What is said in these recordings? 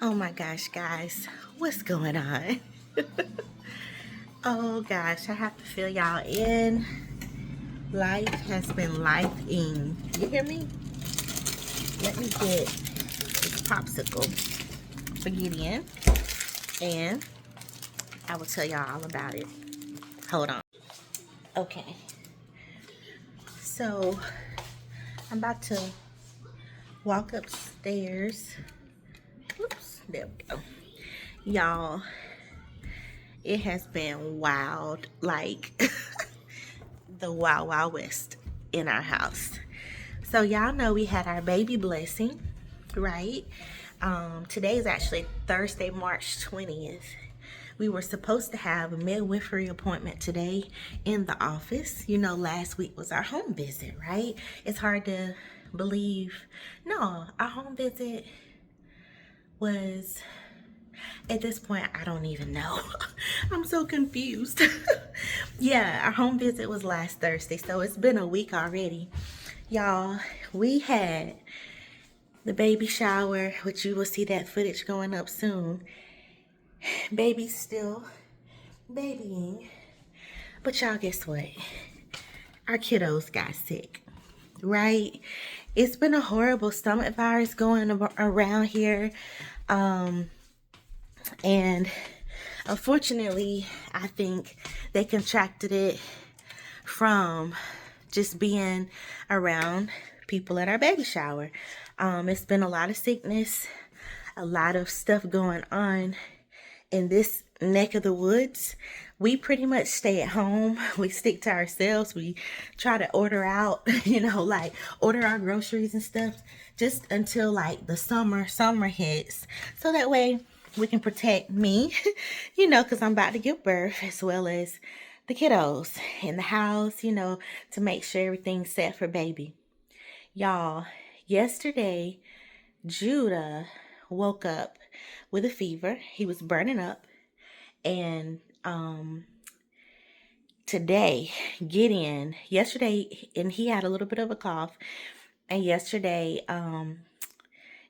Oh my gosh, guys, what's going on? Oh gosh, I have to fill y'all in. Life has been lifing. You hear me? Let me get this popsicle for Gideon, and I will tell y'all all about it. Hold on. Okay, so I'm about to walk upstairs. Oops, there we go. Y'all, it has been wild, like the wild, wild west in our house. So y'all know we had our baby blessing, right? Today is actually Thursday, March 20th. We were supposed to have a midwifery appointment today in the office. You know, last week was our home visit, right? It's hard to believe. No, our home visit was, at this point, I don't even know. I'm so confused. Yeah, our home visit was last Thursday, so it's been a week already. Y'all, we had the baby shower, which you will see that footage going up soon. Baby's still babying. But y'all, guess what? Our kiddos got sick, right? It's been a horrible stomach virus going around here. And unfortunately, I think they contracted it from just being around people at our baby shower. It's been a lot of sickness, a lot of stuff going on in this neck of the woods. We pretty much stay at home. We stick to ourselves. We try to order out, like order our groceries and stuff just until like the summer hits. So that way we can protect me, because I'm about to give birth, as well as the kiddos in the house, to make sure everything's set for baby. Y'all, yesterday, Judah woke up with a fever. He was burning up. And today, yesterday, and he had a little bit of a cough. And yesterday,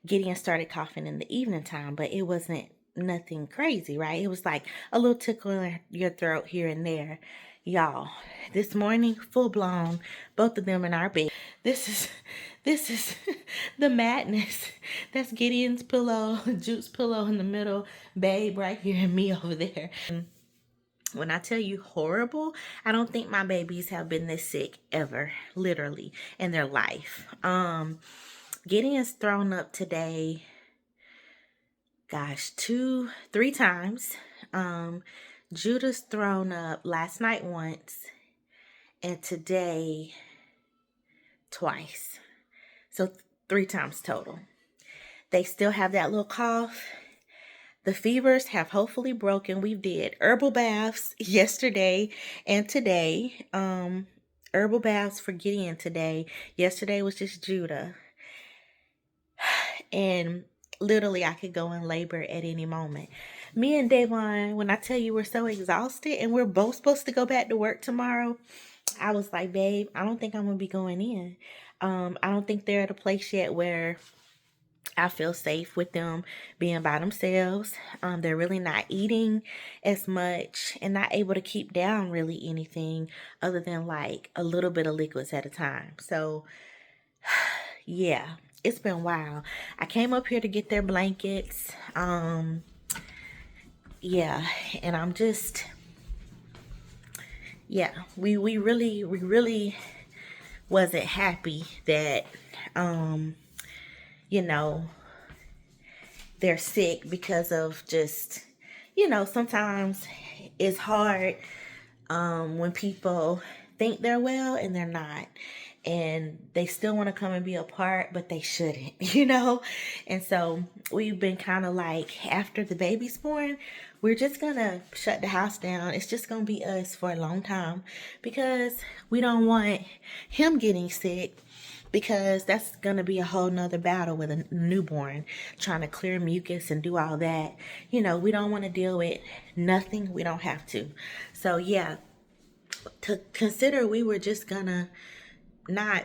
Gideon started coughing in the evening time, but it wasn't nothing crazy, right? It was like a little tickle in your throat here and there. Y'all, this morning, full blown, both of them in our bed. This is the madness. That's Gideon's pillow, Jute's pillow in the middle, babe right here, and me over there. When I tell you horrible, I don't think my babies have been this sick ever, literally, in their life. Gideon's thrown up today, gosh, 3 times. Judah's thrown up last night once, and today twice. So 3 times total. They still have that little cough. The fevers have hopefully broken. We did herbal baths yesterday and today. Herbal baths for Gideon today. Yesterday was just Judah. And literally I could go in labor at any moment. Me and Davon, when I tell you we're so exhausted and we're both supposed to go back to work tomorrow, I was like, babe, I don't think I'm going to be going in. I don't think they're at a place yet where I feel safe with them being by themselves. They're really not eating as much and not able to keep down really anything other than like a little bit of liquids at a time. So, yeah, it's been wild. I came up here to get their blankets. Yeah, and I'm just, yeah, we really wasn't happy that, you know, they're sick because of just, sometimes it's hard when people think they're well and they're not. And they still want to come and be a part, but they shouldn't, And so we've been kind of like, after the baby's born, we're just going to shut the house down. It's just going to be us for a long time because we don't want him getting sick, because that's going to be a whole nother battle with a newborn, trying to clear mucus and do all that. We don't want to deal with nothing we don't have to. So yeah, to consider we were just gonna not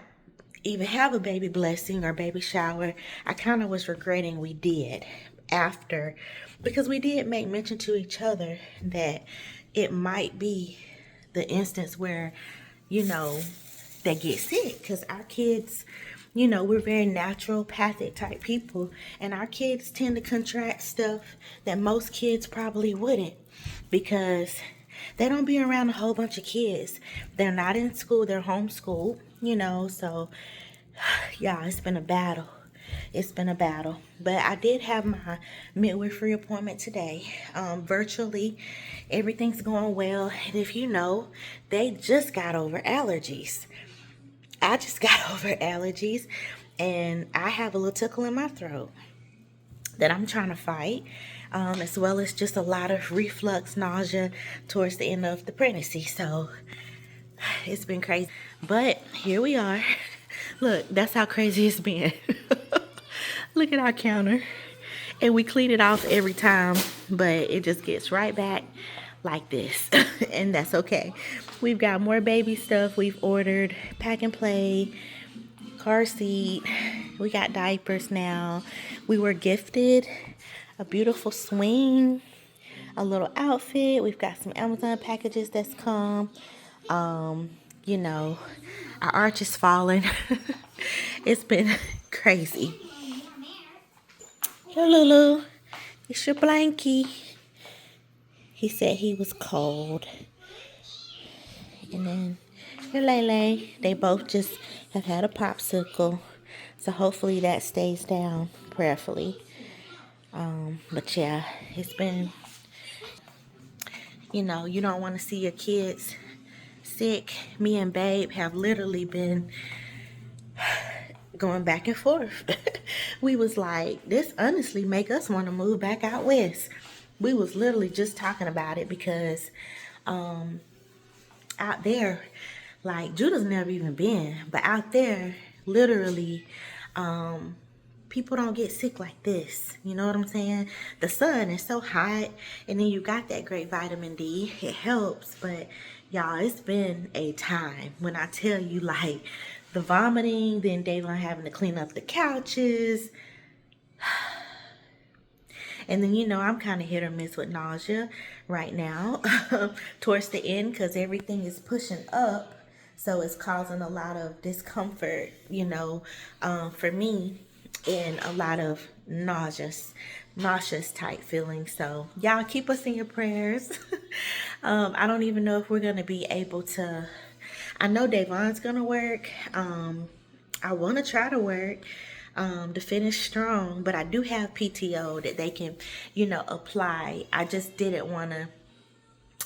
even have a baby blessing or baby shower. I kind of was regretting we did after, because we did make mention to each other that it might be the instance where, you know, they get sick, because our kids, you know, we're very naturopathic type people, and our kids tend to contract stuff that most kids probably wouldn't, because they don't be around a whole bunch of kids. They're not in school, they're homeschooled, you know. So yeah, it's been a battle. It's been a battle. But I did have my midwifery appointment today, virtually. Everything's going well. And if you know, they just got over allergies. I just got over allergies, and I have a little tickle in my throat that I'm trying to fight, as well as just a lot of reflux, nausea towards the end of the pregnancy. So it's been crazy, but here we are. Look, that's how crazy it's been. Look at our counter, and we clean it off every time, but it just gets right back like this. And that's okay. We've got more baby stuff we've ordered, pack and play, car seat. We got diapers now. We were gifted a beautiful swing, a little outfit. We've got some Amazon packages that's come. You know, our arch is falling. It's been crazy. Here, Lulu, it's your blankie. He said he was cold. And then here, Lele. They both just have had a popsicle. So hopefully that stays down, prayerfully. But yeah, it's been, you know, you don't want to see your kids sick. Me and Babe have literally been going back and forth. We was like, this honestly make us want to move back out west. We was literally just talking about it, because out there, like, Judah's never even been, but out there, literally, people don't get sick like this. You know what I'm saying? The sun is so hot, and then you got that great vitamin D. It helps, but y'all, it's been a time when I tell you, like, the vomiting, then Daylon having to clean up the couches. And then, you know, I'm kind of hit or miss with nausea right now towards the end, because everything is pushing up. So it's causing a lot of discomfort, you know, for me, and a lot of nauseous type feelings. So y'all keep us in your prayers. I don't even know if we're going to be able to. I know Davon's going to work. I want to try to work to finish strong, but I do have PTO that they can, you know, apply. I just didn't want to,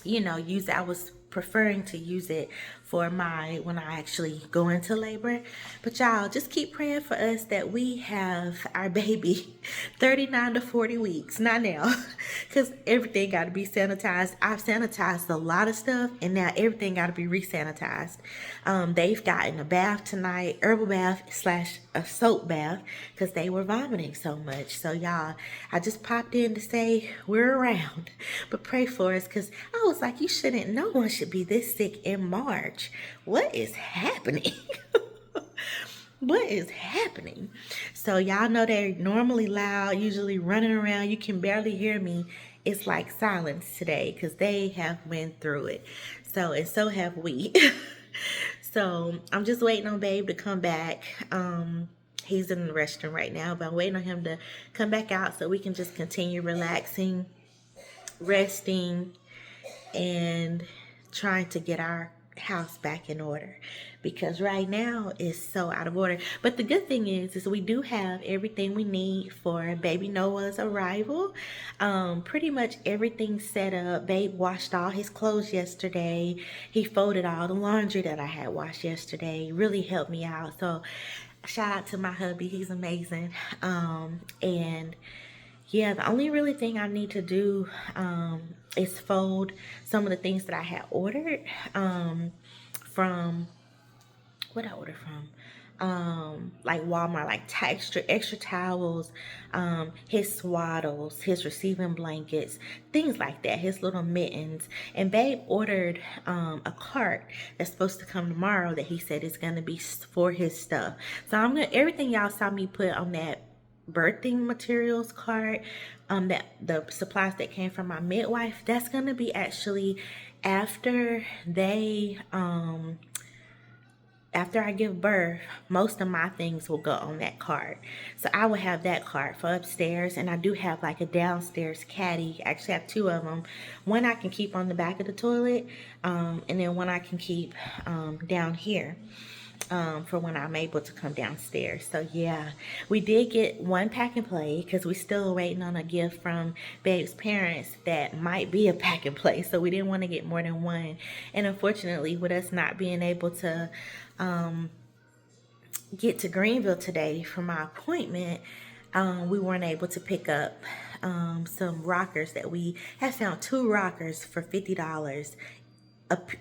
you know, use it. I was preferring to use it for when I actually go into labor. But y'all, just keep praying for us that we have our baby 39 to 40 weeks, not now, because everything got to be sanitized. I've sanitized a lot of stuff, and now everything got to be re-sanitized. They've gotten a bath tonight, herbal bath / a soap bath, because they were vomiting so much. So y'all, I just popped in to say we're around, but pray for us, because I was like, you shouldn't, no one should be this sick in March. What is happening? What is happening? So y'all know they're normally loud, usually running around. You can barely hear me. It's like silence today, because they have went through it. So, and so have we. So I'm just waiting on Babe to come back. He's in the restroom right now, but I'm waiting on him to come back out so we can just continue relaxing, resting, and trying to get our house back in order, because right now it's so out of order. But the good thing is we do have everything we need for baby Noah's arrival. Pretty much everything set up. Babe washed all his clothes yesterday. He folded all the laundry that I had washed yesterday. Really helped me out. So shout out to my hubby. He's amazing. And yeah, the only really thing I need to do is fold some of the things that I had ordered from, what I ordered from? like Walmart, like extra towels, his swaddles, his receiving blankets, things like that, his little mittens. And babe ordered a cart that's supposed to come tomorrow that he said is gonna be for his stuff. So I'm gonna, everything y'all saw me put on that birthing materials cart, that the supplies that came from my midwife, that's gonna be actually after they after I give birth. Most of my things will go on that cart. So I will have that cart for upstairs, and I do have like a downstairs caddy. I actually have two of them. One I can keep on the back of the toilet, and then one I can keep down here. For when I'm able to come downstairs. So yeah, we did get one pack and play because we still waiting on a gift from babe's parents that might be a pack and play. So we didn't want to get more than one. And unfortunately, with us not being able to get to Greenville today for my appointment, we weren't able to pick up some rockers that we had found. Two rockers for $50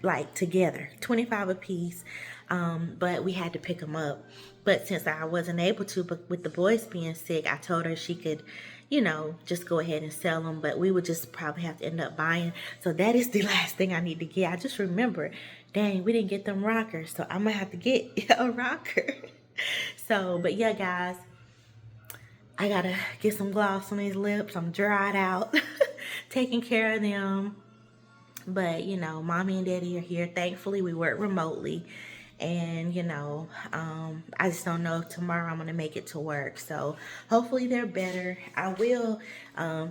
like together, 25 a piece. But we had to pick them up. But since I wasn't able to, but with the boys being sick, I told her she could, you know, just go ahead and sell them, but we would just probably have to end up buying. So that is the last thing I need to get. I just remember, dang, we didn't get them rockers, so I'm gonna have to get a rocker. So, but yeah, guys, I gotta get some gloss on these lips. I'm dried out, taking care of them. But, you know, mommy and daddy are here. Thankfully, we work remotely. And, you know, I just don't know if tomorrow I'm going to make it to work. So hopefully they're better. I will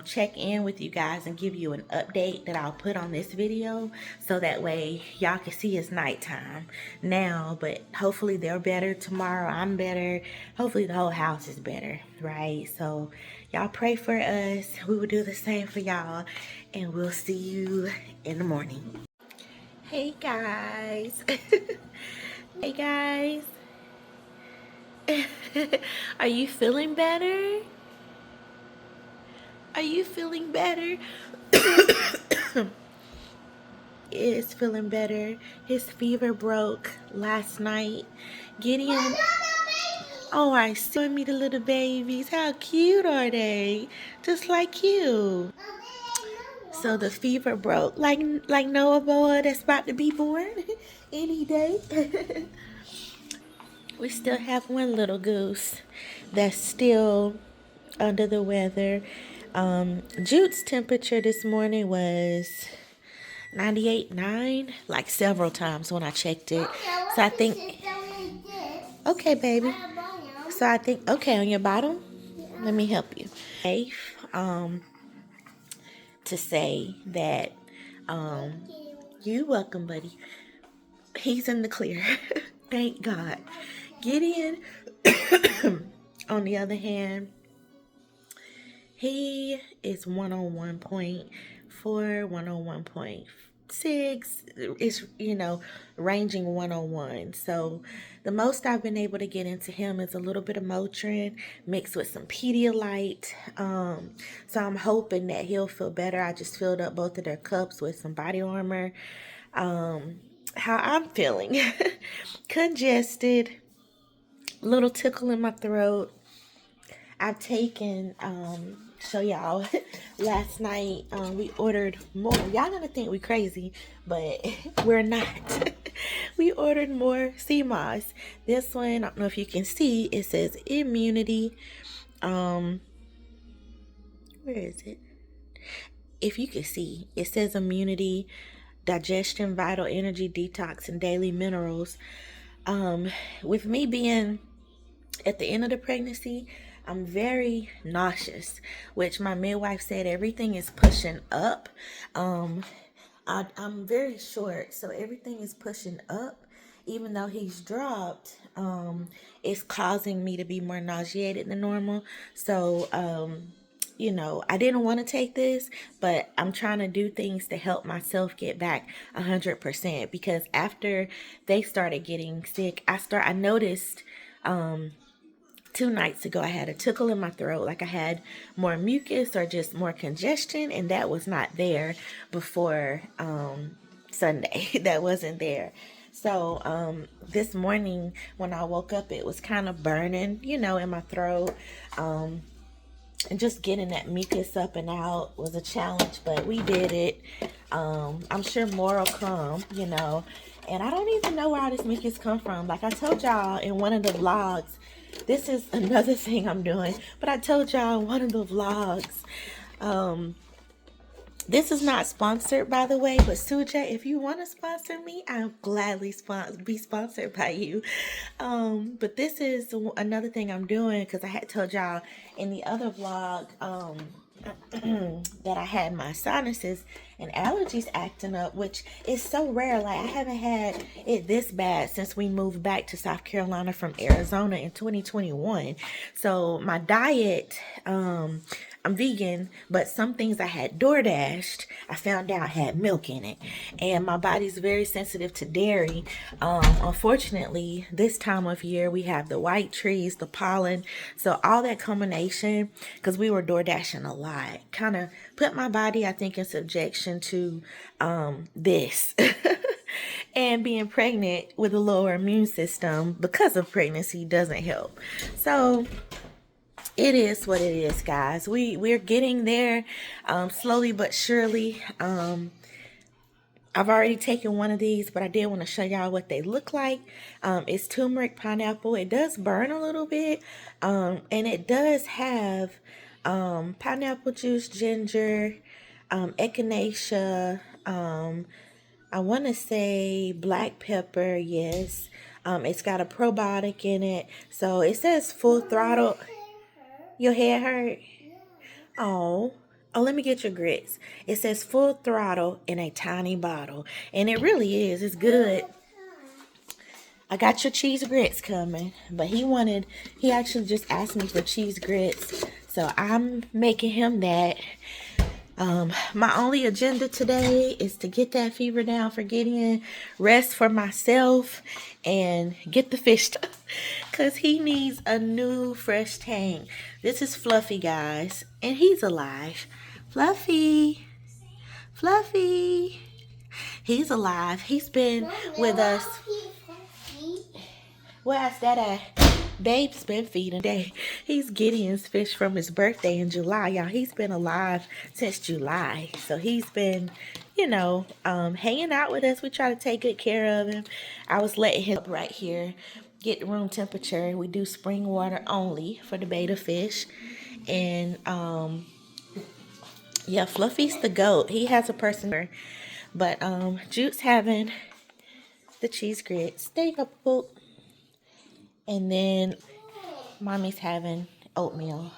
check in with you guys and give you an update that I'll put on this video. So that way y'all can see it's nighttime now. But hopefully they're better tomorrow. I'm better. Hopefully the whole house is better, right? So y'all pray for us. We will do the same for y'all. And we'll see you in the morning. Hey guys. Hey guys. Are you feeling better? Are you feeling better? Is feeling better. His fever broke last night. Gideon. Oh, I see me the little babies. How cute are they? Just like you. So the fever broke, like Noah boy that's about to be born any day. We still have one little goose that's still under the weather. Jude's temperature this morning was 98.9, like several times when I checked it. So I think, okay, baby. So I think, okay, on your bottom, let me help you. Safe. To say that you're welcome, buddy. He's in the clear. Thank God. Gideon, on the other hand, he is 101.4, 101.6. It's, you know, ranging 101. So the most I've been able to get into him is a little bit of Motrin mixed with some Pedialyte. So I'm hoping that he'll feel better. I just filled up both of their cups with some Body Armor. How I'm feeling. Congested, little tickle in my throat. I've taken, show y'all, last night we ordered more. Y'all gonna think we crazy, but we're not. We ordered more sea moss. This one, I don't know if you can see, it says immunity. Where is it? If you can see, it says immunity, digestion, vital energy, detox, and daily minerals. With me being at the end of the pregnancy, I'm very nauseous, which my midwife said everything is pushing up. I'm very short, so everything is pushing up. Even though he's dropped, it's causing me to be more nauseated than normal. So, you know, I didn't want to take this, but I'm trying to do things to help myself get back 100%. Because after they started getting sick, I noticed 2 nights ago I had a tickle in my throat, like I had more mucus or just more congestion, and that was not there before Sunday. That wasn't there. So this morning when I woke up, it was kind of burning, you know, in my throat. And just getting that mucus up and out was a challenge, but we did it. I'm sure more will come, you know. And I don't even know where all this mucus come from. Like I told y'all in one of the vlogs, this is another thing I'm doing, but I told y'all in one of the vlogs, this is not sponsored, by the way, but Suja, if you want to sponsor me, I'll gladly be sponsored by you. But this is another thing I'm doing because I had told y'all in the other vlog that I had my sinuses and allergies acting up, which is so rare. Like, I haven't had it this bad since we moved back to South Carolina from Arizona in 2021. So my diet, I'm vegan, but some things I had DoorDashed, I found out had milk in it. And my body's very sensitive to dairy. Unfortunately, this time of year, we have the white trees, the pollen. So all that combination, because we were DoorDashing a lot, kind of put my body, I think, in subjection to this. And being pregnant with a lower immune system because of pregnancy doesn't help. So it is what it is, guys. We're getting there, slowly but surely. I've already taken one of these, but I did want to show y'all what they look like. It's turmeric pineapple. It does burn a little bit, and it does have pineapple juice, ginger, echinacea, I want to say black pepper, yes. It's got a probiotic in it. So it says full throttle. Your head hurt? Oh. Oh, let me get your grits. It says full throttle in a tiny bottle. And it really is. It's good. I got your cheese grits coming. But he actually just asked me for cheese grits. So I'm making him that. My only agenda today is to get that fever down for Gideon, rest for myself, and get the fish because he needs a new fresh tank. This is Fluffy, guys, and he's alive. Fluffy, Fluffy, he's alive. He's been with us. Where's that at? Babe's been feeding day. He's Gideon's fish from his birthday in July, y'all. He's been alive since July. So he's been, you know, hanging out with us. We try to take good care of him. I was letting him up right here, get room temperature. We do spring water only for the betta fish. And yeah, Fluffy's the goat. He has a person. But Jute's having the cheese grits. There you go, Poop. And then Mommy's having oatmeal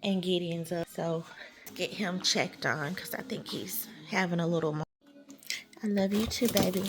and Gideon's up. So get him checked on because I think he's having a little more. I love you too, baby.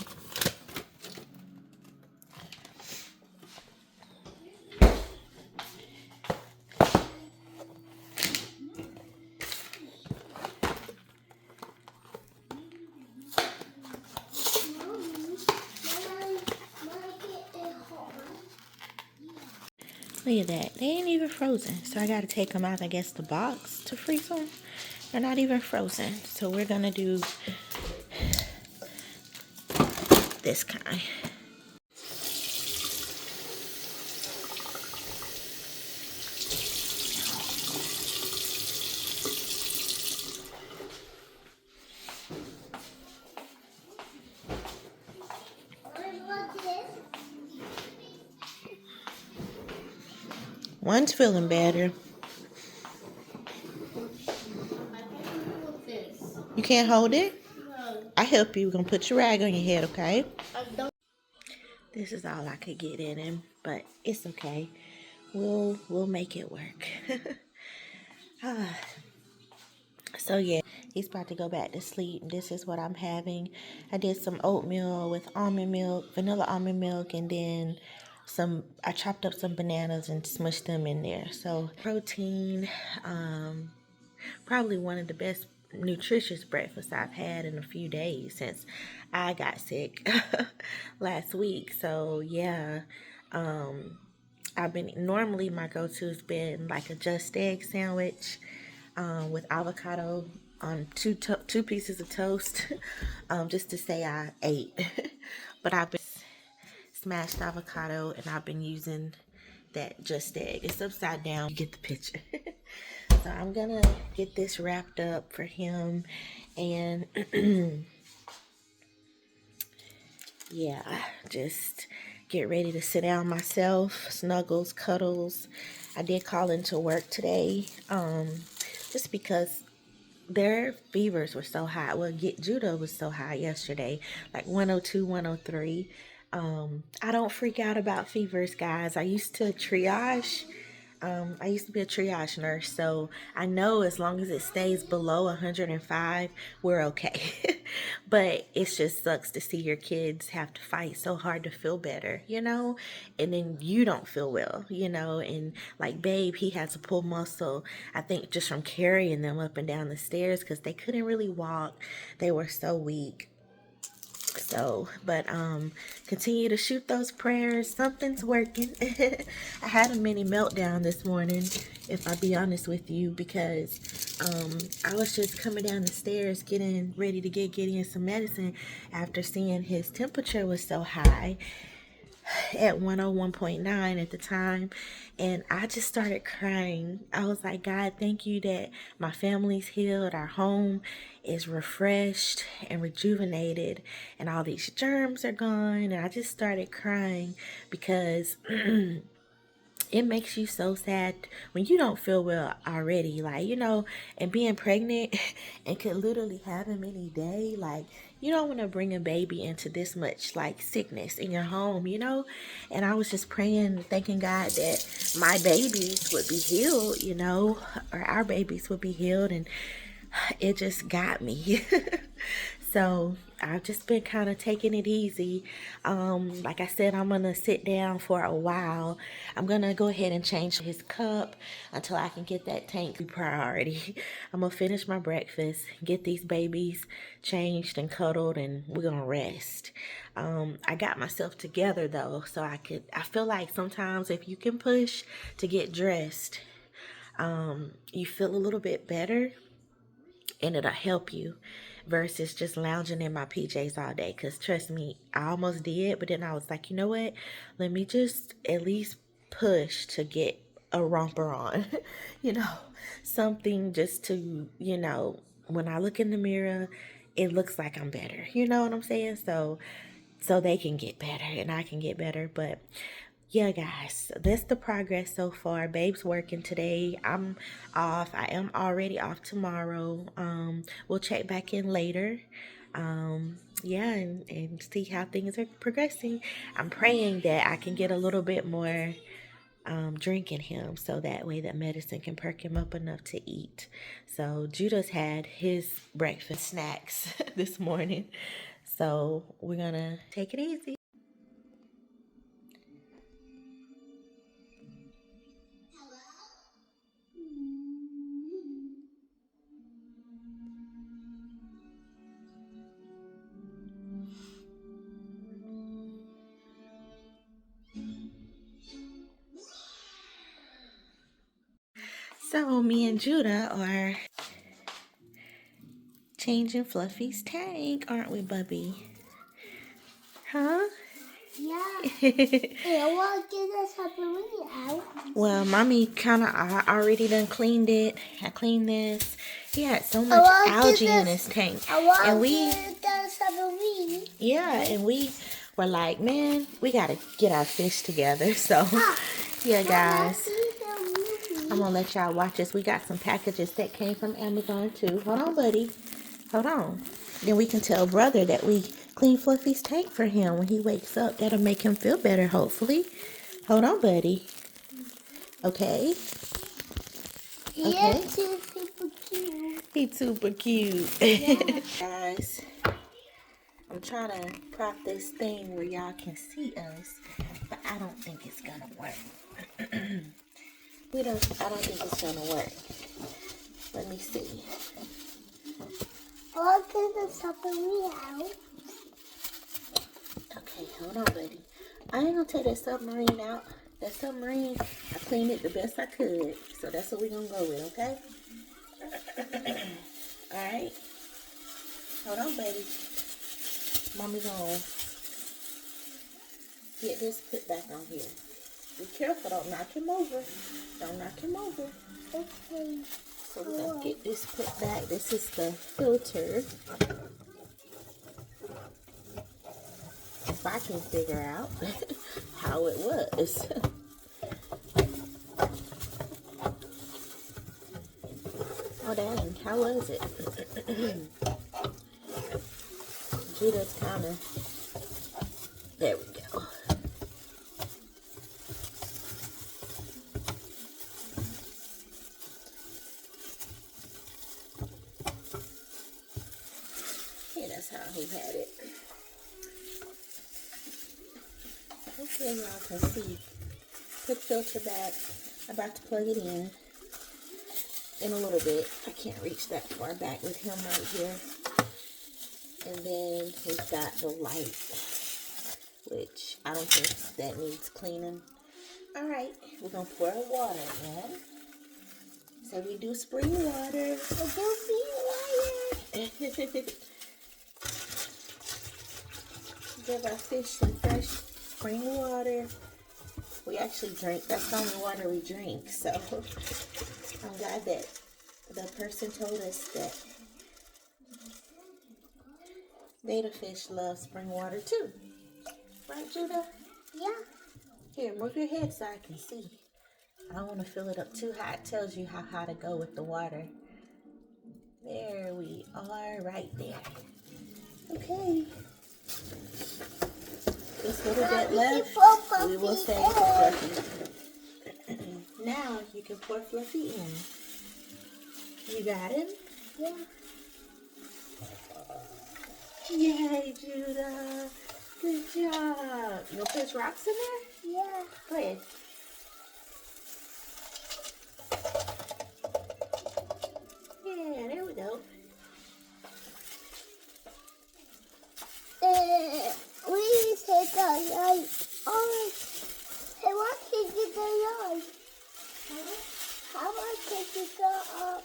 Look at that. They ain't even frozen. So I got to take them out, I guess, the box to freeze them. They're not even frozen. So we're going to do this kind. One's feeling better. You can't hold it? I help you. We're going to put your rag on your head, okay? This is all I could get in him, but it's okay. We'll make it work. So yeah, he's about to go back to sleep. This is what I'm having. I did some oatmeal with almond milk, vanilla almond milk, and then I chopped up some bananas and smushed them in there. So protein, probably one of the best nutritious breakfasts I've had in a few days since I got sick last week. So yeah, normally my go-to's been like a just egg sandwich with avocado on two pieces of toast, just to say I ate. But I've been smashed avocado, and I've been using that Just Egg. It's upside down. You get the picture. So I'm gonna get this wrapped up for him, and yeah, just get ready to sit down myself. Snuggles, cuddles. I did call into work today, just because their fevers were so high. Well, Judah was so high yesterday, like 102, 103. I don't freak out about fevers, guys. I used to be a triage nurse, so I know as long as it stays below 105, we're okay. But it just sucks to see your kids have to fight so hard to feel better, and then you don't feel well, and like Babe, he had to pull muscle, I think just from carrying them up and down the stairs because they couldn't really walk. They were so weak. So, but continue to shoot those prayers. Something's working. I had a mini meltdown this morning, if I be honest with you, because I was just coming down the stairs getting ready to get Gideon some medicine after seeing his temperature was so high at 101.9 at the time, and I just started crying. I was like, God, thank you that my family's healed, our home is refreshed and rejuvenated, and all these germs are gone. And I just started crying because it makes you so sad when you don't feel well already, like, and being pregnant and could literally have him any day. Like, you don't want to bring a baby into this much like sickness in your home, and I was just praying, thanking God that my babies would be healed, or our babies would be healed, and it just got me. So I've just been kind of taking it easy. Like I said, I'm going to sit down for a while. I'm going to go ahead and change his cup until I can get that tank priority. I'm going to finish my breakfast, get these babies changed and cuddled, and we're going to rest. I got myself together though, so I feel like sometimes if you can push to get dressed, you feel a little bit better, and it'll help you versus just lounging in my PJs all day. Because trust me, I almost did, but then I was like, you know what? Let me just at least push to get a romper on, something just to, when I look in the mirror, it looks like I'm better. You know what I'm saying? So they can get better and I can get better. But yeah, guys, that's the progress so far. Babe's working today. I'm off. I am already off tomorrow. We'll check back in later. Yeah, and see how things are progressing. I'm praying that I can get a little bit more drink in him, so that way that medicine can perk him up enough to eat. So Judah's had his breakfast snacks this morning. So we're gonna take it easy. So me and Judah are changing Fluffy's tank, aren't we, Bubby? Huh? Yeah. Hey, I want to get this pepperoni out. Well, Mommy kind of already done cleaned it. I cleaned this. He had so much algae in his tank. And we get this pepperoni. Yeah, and we were like, man, we got to get our fish together. So, yeah, guys. I'm going to let y'all watch this. We got some packages that came from Amazon, too. Hold on, buddy. Hold on. Then we can tell Brother that we clean Fluffy's tank for him when he wakes up. That'll make him feel better, hopefully. Hold on, buddy. Okay. Okay. He's super cute. He's super cute. Yeah. Guys, I'm trying to prop this thing where y'all can see us, but I don't think it's gonna work. I don't think it's gonna work. Let me see. I want to get this pepperoni out. Okay, hold on, buddy. I ain't gonna take that submarine out. That submarine, I cleaned it the best I could. So that's what we're gonna go with, okay? Alright. Hold on, baby. Mommy's on. get this put back on here. Be careful, don't knock him over. Don't knock him over. Okay. So we're gonna get this put back. This is the filter. If I can figure out how it was. Oh dang, how was it? Judah's kinda, there we go. Yeah, that's how he had it. Hopefully y'all can see. Put filter back. I'm about to plug it in a little bit. I can't reach that far back with him right here. And then we've got the light, which I don't think that needs cleaning. All right, we're gonna pour water in. So we do spring water. Give our fish some fresh spring water. We actually drink, that's the only water we drink. So I'm glad that the person told us that betta fish love spring water too. Right, Judah? Yeah. Here, move your head so I can see. I don't want to fill it up too high. It tells you how high to go with the water. There we are, right there. Okay. This little bit left, we will save for Fluffy. Now you can pour Fluffy in. You got him? Yeah. Yay, Judah. Good job. You want to put rocks in there? Yeah. Go ahead. Yeah, there we go. We take the light on. Hey, what can you do light? How much can you go up?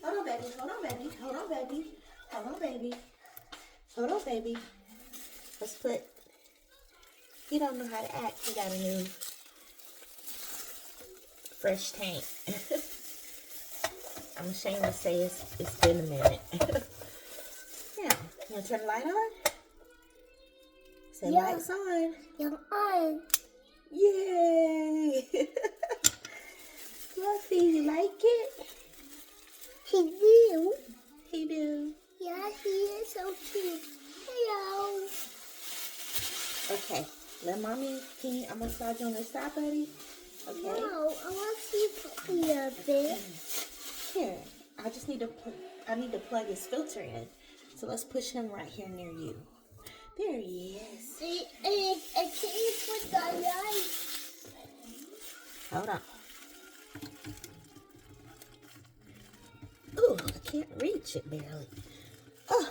Hold on, baby. Hold on, baby. Hold on, baby. Hold on, baby. Hold on, baby. Let's put... He don't know how to act. He got a new fresh tank. I'm ashamed to say it's been a minute. Now, you want to turn the light on? Say Yeah. lights on. You're on. Yay! Fluffy, you like it? He do. He do. Yeah, he is so cute. Hello. Okay, let mommy, I'm gonna slide you on this side, buddy. Okay. No, I want to see Puppy a bit. Here, I just need to plug his filter in. So let's push him right here near you. There he is. I can't put the light. Hold on. Ooh, I can't reach it barely. Oh.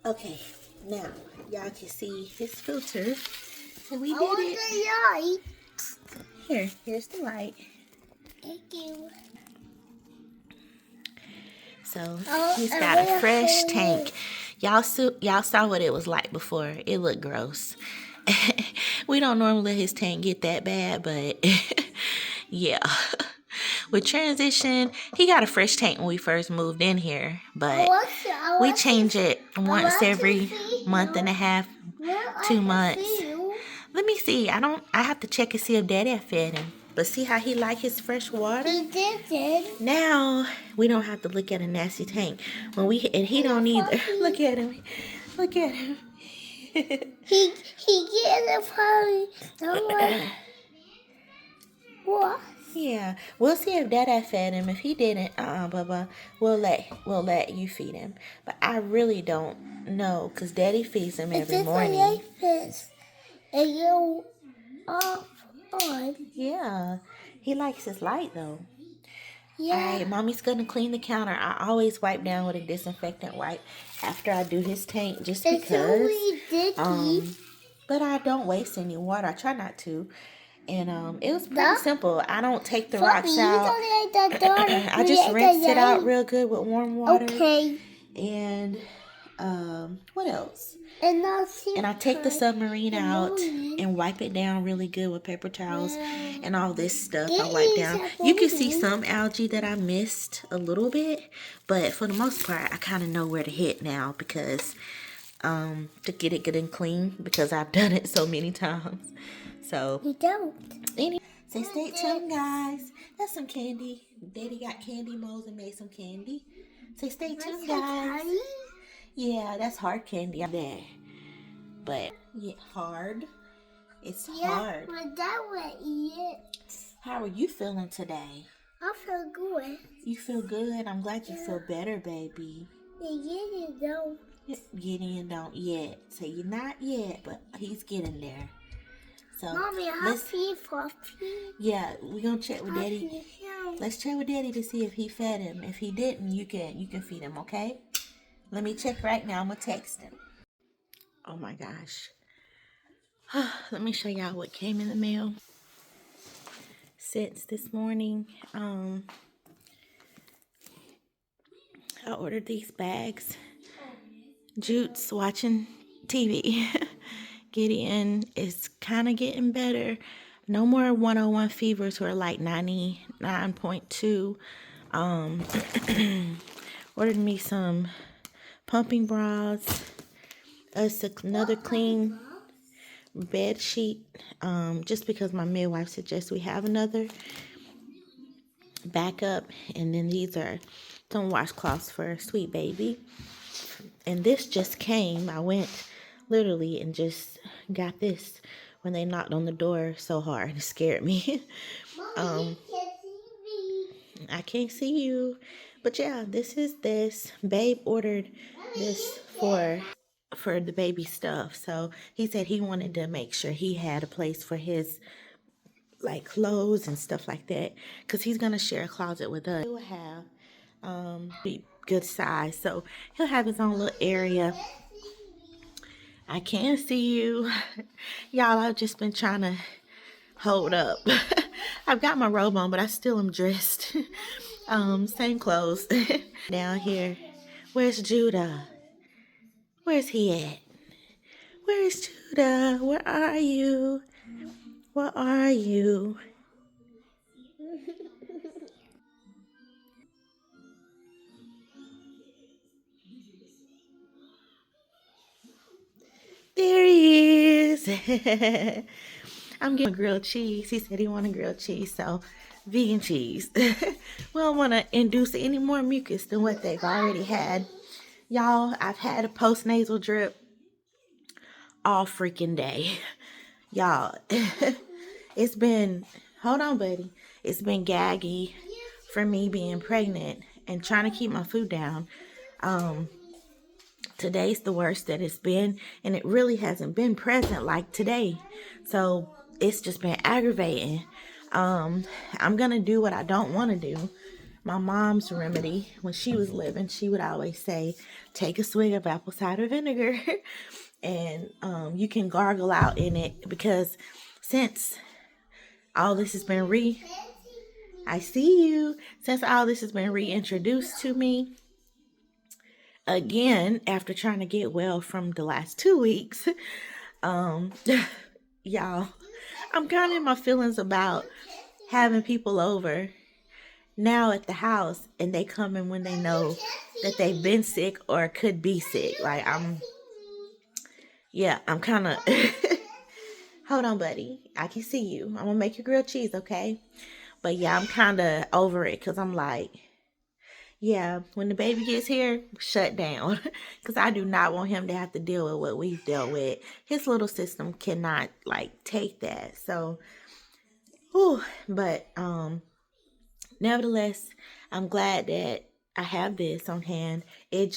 Okay, now y'all can see his filter. And we I did want it. the light. Here's the light. Thank you. So Oh, he's I got a wanna fresh hold tank. Y'all saw what it was like before. It looked gross. We don't normally let his tank get that bad, but yeah. With transition, he got a fresh tank when we first moved in here, but we change it once every month and a half, 2 months. Let me see. I have to check and see if Daddy fed him. But see how he like his fresh water? He did. Now we don't have to look at a nasty tank. And he don't either. Look at him. Look at him. He get a party. What? Yeah. We'll see if Dada fed him. If he didn't, Bubba, we'll let you feed him. But I really don't know, because Daddy feeds him every morning. And you off on. Yeah. He likes his light though. Yeah. All right, Mommy's gonna clean the counter. I always wipe down with a disinfectant wipe after I do his tank, just because. But I don't waste any water. I try not to. And it was pretty simple. I don't take the rocks out. I just rinse it out real good with warm water. Okay. And What else? And I'll see. And I take the submarine out morning. and wipe it down really good with paper towels and all this stuff. I It wipe is down. a You can see morning. some algae that I missed a little bit, but for the most part, I kind of know where to hit now because to get it good and clean because I've done it so many times. So You don't. say stay tuned, guys. That's some candy. Daddy got candy molds and made some candy. Say stay tuned, guys. Yeah, that's hard candy out there. But yeah, hard. It's hard. But that will eat it. How are you feeling today? I feel good. You feel good? I'm glad you feel better, baby. You don't. Gideon don't yet. Say you're not yet, but he's getting there. So Mommy, happy puppy. yeah, we're gonna check with Daddy. Let's check with Daddy to see if he fed him. If he didn't, you can feed him, okay? Let me check right now. I'm gonna text him. Oh my gosh. Let me show y'all what came in the mail. Since this morning, I ordered these bags. Jute's watching TV. Gideon is kind of getting better. No more 101 fevers. We're like 99.2. Ordered me some pumping bras. Another clean bed sheet. Just because my midwife suggests we have another backup. And then these are some washcloths for Sweet Baby. And this just came. I went literally and just got this when they knocked on the door so hard. It scared me. Mommy, you can't see me. I can't see you. But yeah, this is this. Babe ordered this for the baby stuff. So he said he wanted to make sure he had a place for his like clothes and stuff like that. Because he's going to share a closet with us. He'll have be good size. So he'll have his own little area. I can't see you. Y'all, I've just been trying to hold up. I've got my robe on, but I still am dressed. Same clothes. Down here. Where's Judah? Where's he at? Where's Judah? Where are you? Where are you? There he is. I'm getting grilled cheese. He said he wanted grilled cheese, so vegan cheese. We don't want to induce any more mucus than what they've already had. Y'all, I've had a post-nasal drip all freaking day. Y'all, it's been, hold on, buddy. It's been gaggy for me being pregnant and trying to keep my food down. Today's the worst that it's been, and it really hasn't been present like today. So it's just been aggravating. I'm gonna do what I don't want to do. My mom's remedy when she was living, she would always say, take a swig of apple cider vinegar and you can gargle out in it, because since all this has been I see you. Since all this has been reintroduced to me, again, after trying to get well from the last 2 weeks, y'all, I'm kind of in my feelings about having people over now at the house, and they come in when they know that they've been sick or could be sick. Like, I'm kind of, hold on, buddy. I can see you. I'm going to make you grilled cheese, okay? But yeah, I'm kind of over it, because I'm like, yeah, when the baby gets here, shut down. Because I do not want him to have to deal with what we've dealt with. His little system cannot, like, take that. So, whew, but, nevertheless, I'm glad that I have this on hand. It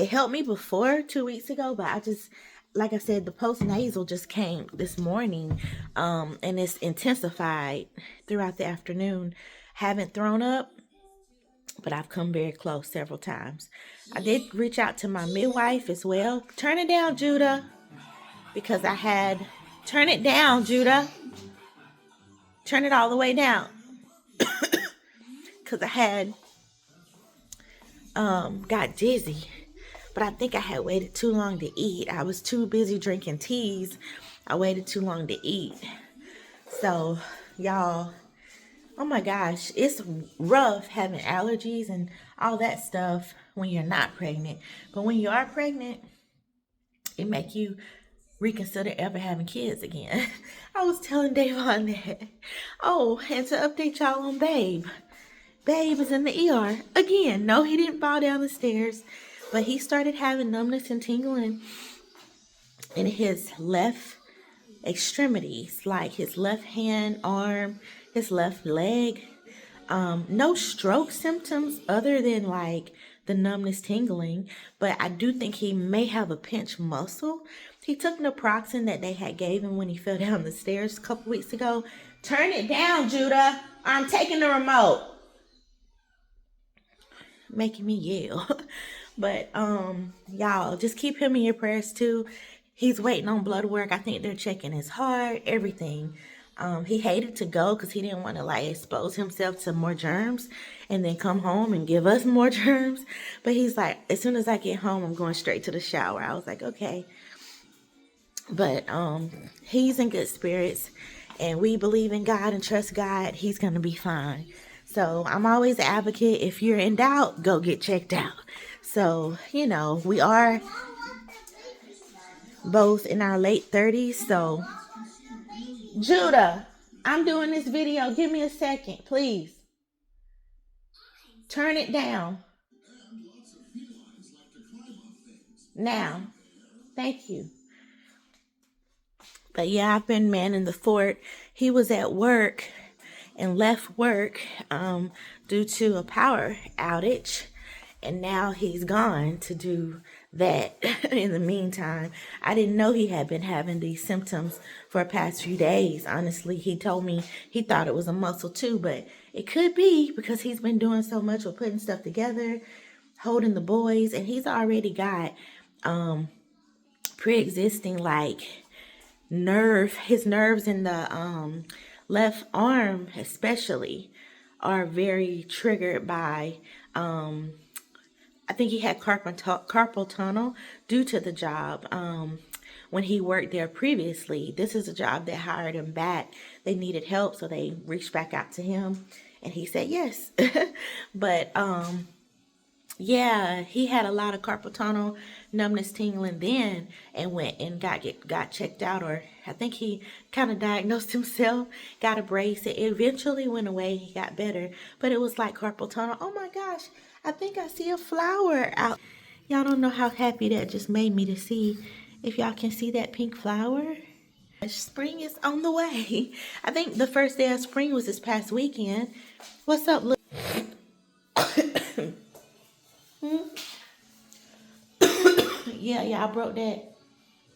helped me before 2 weeks ago, but I just, like I said, the post-nasal just came this morning, and it's intensified throughout the afternoon. Haven't thrown up, but I've come very close several times. I did reach out to my midwife as well. Turn it down, Judah, because turn it down, Judah. Turn it all the way down. Because I had got dizzy but I think I had waited too long to eat. I was too busy drinking teas. I waited too long to eat. So, y'all, oh my gosh, it's rough having allergies and all that stuff when you're not pregnant. But when you are pregnant, it make you reconsider ever having kids again. I was telling Davon that. Oh, and to update y'all on Babe. Babe is in the ER again. No, he didn't fall down the stairs, but he started having numbness and tingling in his left extremities, like his left hand, arm, his left leg. No stroke symptoms other than like the numbness tingling, but I do think he may have a pinched muscle. He took naproxen that they had gave him when he fell down the stairs a couple weeks ago. Turn it down, Judah. I'm taking the remote. Making me yell. But y'all just keep him in your prayers too. He's waiting on blood work. I think they're checking his heart, everything. He hated to go because he didn't want to like expose himself to more germs and then come home and give us more germs. But he's like, as soon as I get home, I'm going straight to the shower. I was like, okay. But he's in good spirits, and we believe in God and trust God. He's gonna be fine. So I'm always an advocate. If you're in doubt, go get checked out. So, you know, we are both in our late 30s. So, Judah, I'm doing this video. Give me a second, please. Turn it down. Now. Thank you. But yeah, I've been manning the fort. He was at work and left work due to a power outage. And now he's gone to do that. In the meantime, I didn't know he had been having these symptoms for the past few days. Honestly, he told me he thought it was a muscle too, but it could be because he's been doing so much with putting stuff together, holding the boys, and he's already got pre-existing like his nerves in the left arm especially are very triggered by I think he had carpal tunnel due to the job when he worked there previously. This is a job that hired him back. They needed help, so they reached back out to him and he said yes. But yeah, he had a lot of carpal tunnel, numbness, tingling then, and went and got checked out, or I think he kind of diagnosed himself, got a brace. It eventually went away. He got better, but it was like carpal tunnel. Oh my gosh, I think I see a flower out. Y'all don't know how happy that just made me to see. If y'all can see that pink flower. Spring is on the way. I think the first day of spring was this past weekend. What's up, look? Yeah, I broke that.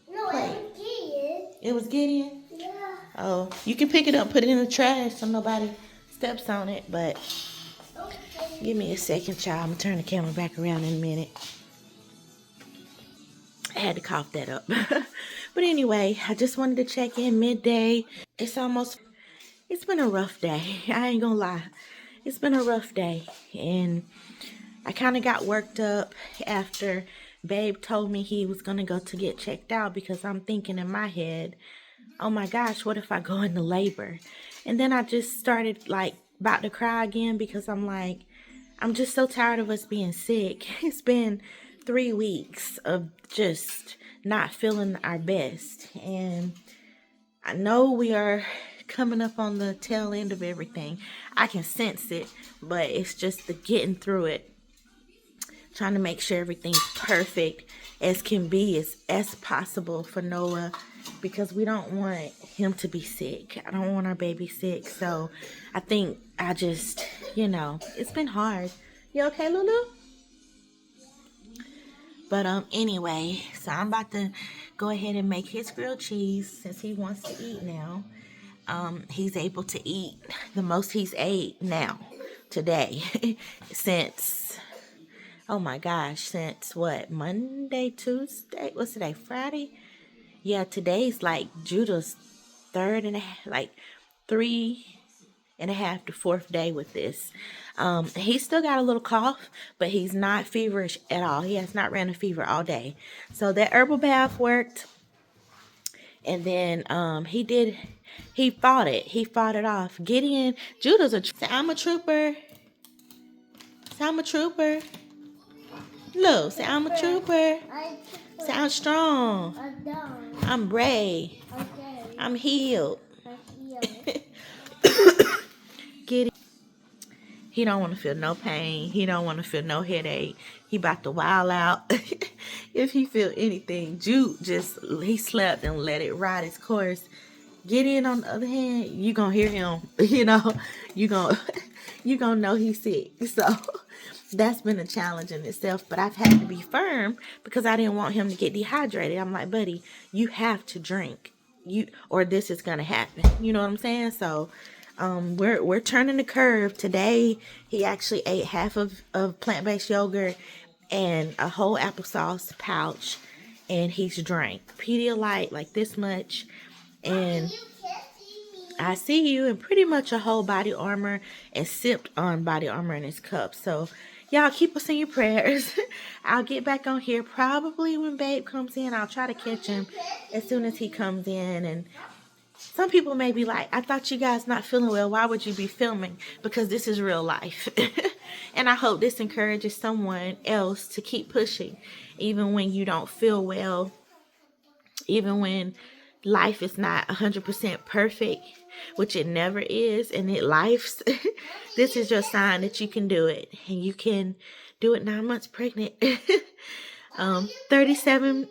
No, it was Gideon. It was Gideon? Yeah. Oh, you can pick it up, put it in the trash so nobody steps on it, but Okay. give me a second, child. I'm going to turn the camera back around in a minute. I had to cough that up. But anyway, I just wanted to check in midday. It's been a rough day. I ain't gonna lie. It's been a rough day. And I kind of got worked up after Babe told me he was gonna go to get checked out, because I'm thinking in my head, oh my gosh, what if I go into labor? And then I just started like about to cry again, because I'm like, I'm just so tired of us being sick. It's been 3 weeks of just not feeling our best. And I know we are coming up on the tail end of everything. I can sense it, but it's just the getting through it. Trying to make sure everything's perfect as can be, as possible for Noah, because we don't want him to be sick. I don't want our baby sick. So I think I just, it's been hard. You okay, Lulu? But anyway, so I'm about to go ahead and make his grilled cheese since he wants to eat now. He's able to eat the most he's ate now today since, oh my gosh, since what, Monday, Tuesday, what's today, Friday? Yeah, today's like Judah's 3 and a half to 4th day with this. He's still got a little cough, but he's not feverish at all. He has not ran a fever all day. So that herbal bath worked. And then he fought it. He fought it off. Gideon, Judah's I'm a trooper. Say I'm a trooper. Look, say I'm a trooper. Sound strong. I'm brave. I'm healed. Gideon, he don't want to feel no pain. He don't want to feel no headache. He about to wild out. If he feel anything, Jude he slept and let it ride its course. Gideon, on the other hand, you gonna hear him. You gonna know he's sick. So that's been a challenge in itself. But I've had to be firm because I didn't want him to get dehydrated. I'm like, buddy, you have to drink. Or this is gonna happen. You know what I'm saying? So we're turning the curve. Today he actually ate half of plant-based yogurt and a whole applesauce pouch, and he's drank Pedialyte like this much, and I see you, and pretty much a whole Body Armor, and sipped on Body Armor in his cup. So y'all keep us in your prayers. I'll get back on here probably when Babe comes in. I'll try to catch him as soon as he comes in. And some people may be like, I thought you guys not feeling well. Why would you be filming? Because this is real life. And I hope this encourages someone else to keep pushing. Even when you don't feel well. Even when life is not 100% perfect. Which it never is. And life's. This is your sign that you can do it. And you can do it 9 months pregnant. 37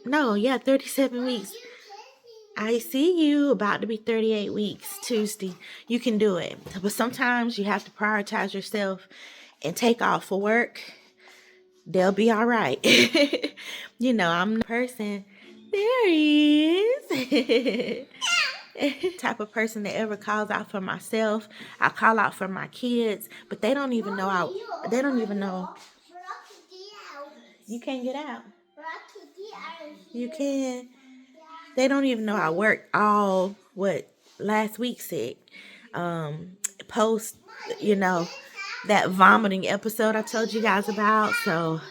weeks. I see you about to be 38 weeks Tuesday. You can do it. But sometimes you have to prioritize yourself and take off for work. They'll be all right. I'm the person. There he is. Type of person that ever calls out for myself. I call out for my kids, but they don't even know You can't get out. You can. They don't even know I worked all last week sick. Post, that vomiting episode I told you guys about. So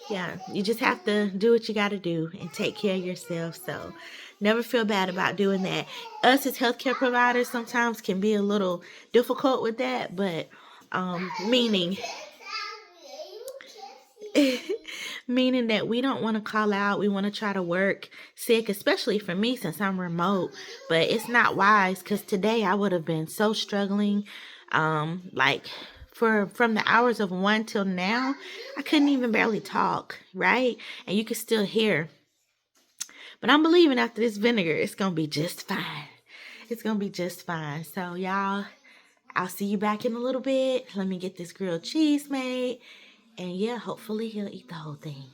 yeah, you just have to do what you got to do and take care of yourself. So never feel bad about doing that. Us as healthcare providers sometimes can be a little difficult with that, but meaning that we don't want to call out. We want to try to work sick, especially for me since I'm remote. But it's not wise, because today I would have been so struggling. From the hours of 1 till now, I couldn't even barely talk, right? And you could still hear. But I'm believing after this vinegar, it's going to be just fine. It's going to be just fine. So y'all, I'll see you back in a little bit. Let me get this grilled cheese made. And yeah, hopefully he'll eat the whole thing.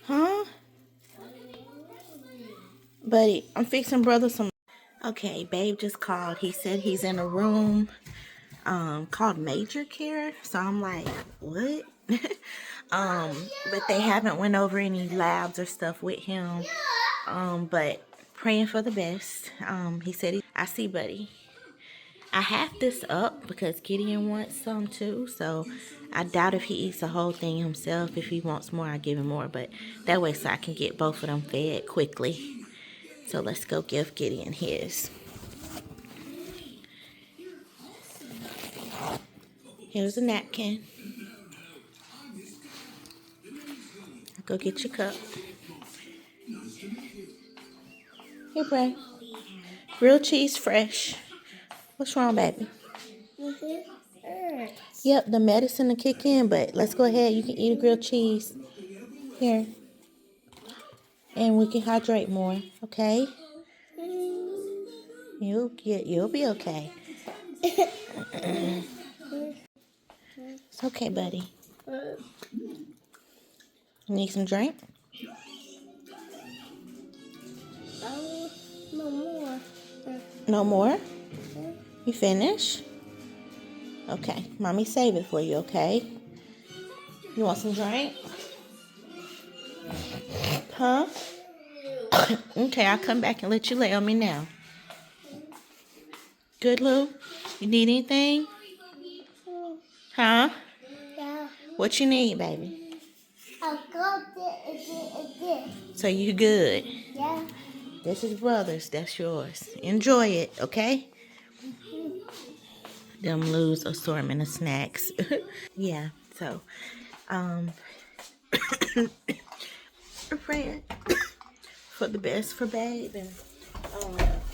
Huh? Buddy, I'm fixing brother some. Okay, Babe just called. He said he's in a room called Major Care. So I'm like, what? But they haven't went over any labs or stuff with him. But praying for the best. He said, I see, buddy. I have this up because Gideon wants some too. So I doubt if he eats the whole thing himself. If he wants more, I give him more. But that way so I can get both of them fed quickly. So let's go give Gideon his. Here's a napkin. Go get your cup. Here, Bray. Grilled cheese fresh. What's wrong, baby? Yep, the medicine to kick in, but let's go ahead. You can eat a grilled cheese. Here. And we can hydrate more, okay? You'll be okay. It's okay, buddy. You need some drink? No more. No more? You finished? Okay, mommy save it for you, okay? You want some drink? Huh? Okay, I'll come back and let you lay on me now. Good, Lou? You need anything? Huh? Yeah. What you need, baby? I got it. So you good. Yeah. This is brother's. That's yours. Enjoy it, okay? Them Lou's assortment of snacks. Yeah, so, we're praying for the best for babe, and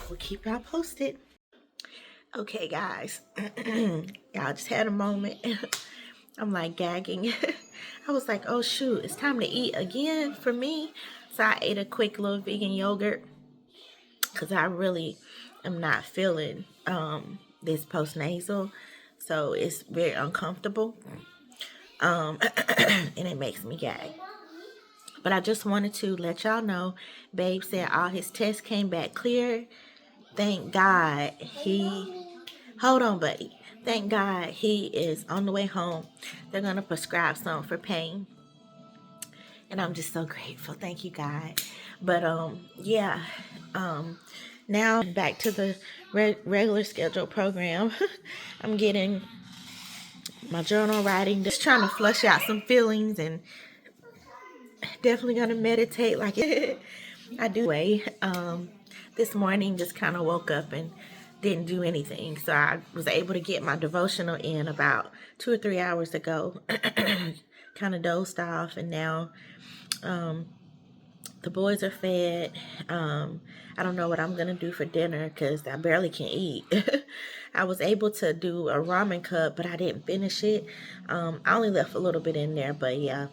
we'll keep y'all posted. Okay, guys. Y'all just had a moment. I'm like gagging. I was like, oh shoot, it's time to eat again for me. So I ate a quick little vegan yogurt because I really am not feeling this post-nasal. So it's very uncomfortable. And it makes me gag. But I just wanted to let y'all know, babe said all his tests came back clear. Thank God hold on, buddy. Thank God he is on the way home. They're going to prescribe something for pain. And I'm just so grateful. Thank you, God. But, yeah. Now back to the regular scheduled program. I'm getting my journal writing. Just trying to flush out some feelings, and definitely going to meditate like I do. This morning just kind of woke up and didn't do anything. So I was able to get my devotional in about 2 or 3 hours ago. Kind of dozed off, and now the boys are fed. I don't know what I'm going to do for dinner because I barely can eat. I was able to do a ramen cup, but I didn't finish it. I only left a little bit in there, but yeah.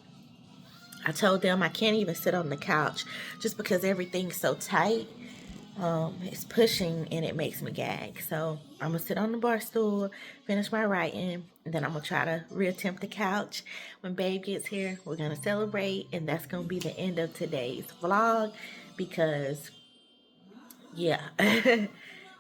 I told them I can't even sit on the couch just because everything's so tight. It's pushing and it makes me gag. So I'm going to sit on the bar stool, finish my writing, and then I'm going to try to reattempt the couch. When babe gets here, we're going to celebrate, and that's going to be the end of today's vlog because, yeah,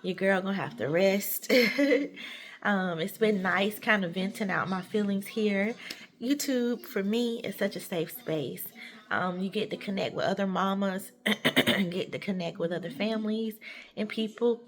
your girl going to have to rest. It's been nice kind of venting out my feelings here. YouTube, for me, is such a safe space. You get to connect with other mamas, get to connect with other families and people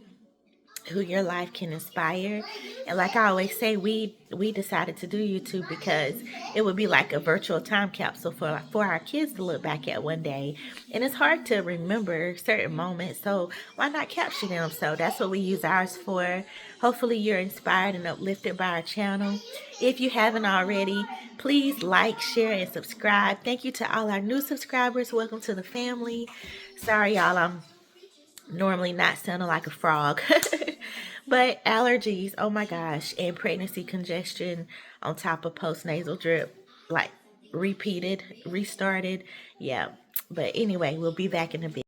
who your life can inspire. And like I always say, we decided to do YouTube because it would be like a virtual time capsule for our kids to look back at one day. And it's hard to remember certain moments, so why not capture them? So that's what we use ours for. Hopefully you're inspired and uplifted by our channel. If you haven't already, please like, share, and subscribe. Thank you to all our new subscribers. Welcome to the family. Sorry, y'all, I'm normally not sounding like a frog. But allergies, oh my gosh, and pregnancy congestion on top of postnasal drip, like restarted. Yeah. But anyway, we'll be back in a bit.